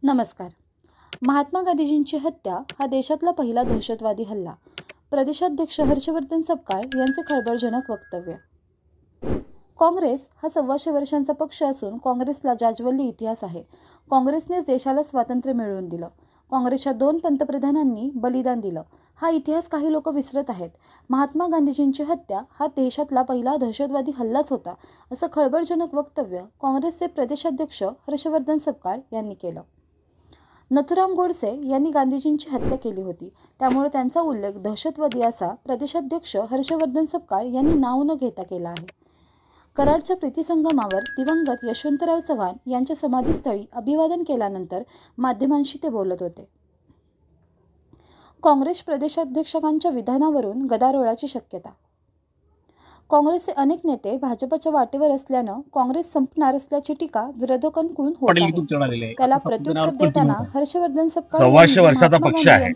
नमस्कार. महात्मा गांधीजींची हत्या हा देशातला पहिला दहशतवादी हल्ला. प्रदेशाध्यक्ष हर्षवर्धन सपकाळ यांचे खळबळजनक वक्तव्य. काँग्रेस हा 125 वर्षांचा पक्ष असून काँग्रेसला जाज्वल्य इतिहास आहे. काँग्रेसनेच देशाला स्वातंत्र्य मिळवून दिलं. काँग्रेसच्या 2 पंतप्रधानांनी बलिदान दिलं. हा इतिहास काही लोक विसरत आहेत. महात्मा गांधीजींची हत्या हा देशातला पहिला दहशतवादी हल्लाच होता, असं खळबळजनक वक्तव्य काँग्रेसचे प्रदेशाध्यक्ष हर्षवर्धन सपकाळ यांनी केलं. नथुराम गोडसे यांनी गांधीजींची हत्या केली होती, त्यामुळे त्यांचा उल्लेख दहशतवादी असा प्रदेशाध्यक्ष हर्षवर्धन सपकाळ यांनी नाव न घेता केला आहे. कराडच्या प्रीतिसंगमावर दिवंगत यशवंतराव चव्हाण यांच्या समाधीस्थळी अभिवादन केल्यानंतर माध्यमांशी ते बोलत होते. काँग्रेस प्रदेशाध्यक्षांच्या विधानावरून गदारोळाची शक्यता. काँग्रेसचे अनेक नेते भाजपच्या वाटेवर असल्यानं काँग्रेस संपणार असल्याची टीका विरोधकांकडून होत आहे. त्याला प्रत्युत्तर देताना हर्षवर्धन सपकाळ 125 वर्षाचा पक्ष आहे,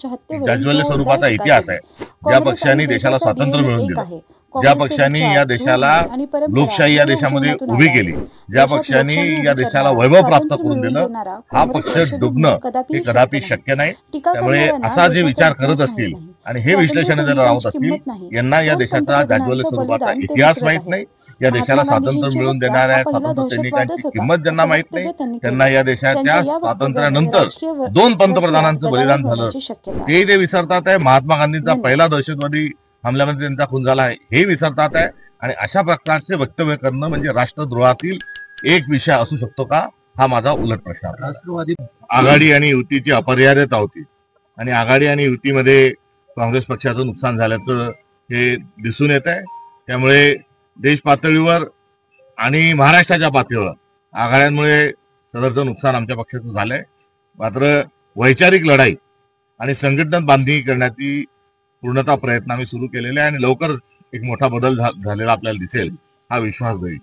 जाज्वल्य स्वरूपाचा इतिहास आहे. ज्या पक्षांनी देशाला स्वातंत्र्य मिळवून दिलं, ज्या पक्षांनी या देशाला लोकशाही या देशामध्ये उभी केली, ज्या पक्षांनी या देशाला वैभव प्राप्त करून दिलं, हा पक्ष डुबणं हे कदापि शक्य नाही. त्यामुळे असा जे विचार करत असतील आणि हे विश्लेषण जर राहत असतील, यांना या देशाचा जाज्वल्य स्वरूपाचा इतिहास माहित नाही, या देशाला स्वातंत्र्य मिळवून देणाऱ्या स्वातंत्र्य सैनिकांची किंमत ज्यांना माहित नाही, त्यांना या देशाच्या स्वातंत्र्यानंतर 2 पंतप्रधानांचं बलिदान झालं ते विसरतात आहे. महात्मा गांधींचा पहिला दहशतवादी हमल्यामध्ये त्यांचा खून झाला आहे हे विसरतात आहे. आणि अशा प्रकारचे वक्तव्य करणं म्हणजे राष्ट्रद्रोहातील एक विषय असू शकतो का, हा माझा उलट प्रश्न आहे. राष्ट्रवादी आघाडी आणि युतीची अपरिहार्यता होती आणि आघाडी आणि युतीमध्ये काँग्रेस पक्षाचं नुकसान झाल्याचं हे दिसून येत आहे. त्यामुळे देश पातळीवर आणि महाराष्ट्राच्या पातळीवर आघाड्यांमुळे सदरचं नुकसान आमच्या पक्षाचं झालंय. मात्र वैचारिक लढाई आणि संघटन बांधणी करण्याची पूर्णतः प्रयत्न आम्ही सुरू केलेले आहे आणि लवकर एक मोठा बदल झालेला आपल्याला दिसेल हा विश्वास देईल.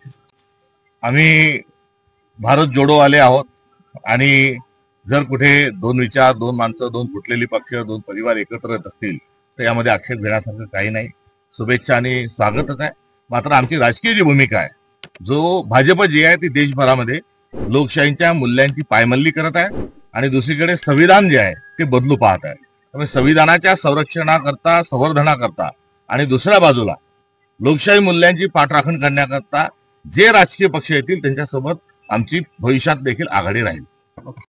आम्ही भारत जोडो आले आहोत आणि जर कुठे 2 विचार, 2 माणसं, 2 फुटलेली पक्ष, 2 परिवार एकत्र येत असतील तर यामध्ये आक्षेप घेण्यासारखं काही नाही. शुभेच्छा आणि स्वागतच आहे. मात्र आमची राजकीय जी भूमिका आहे, जो भाजप जी आहे ती देशभरामध्ये लोकशाहीच्या मूल्यांची पायमल्ली करत आहे आणि दुसरीकडे संविधान जे आहे ते बदलू पाहत आहे. त्यामुळे संविधानाच्या संरक्षणाकरता, संवर्धनाकरता आणि दुसऱ्या बाजूला लोकशाही मूल्यांची पाठराखण करण्याकरता जे राजकीय पक्ष येतील त्यांच्यासोबत आमची भविष्यात देखील आघाडी राहील.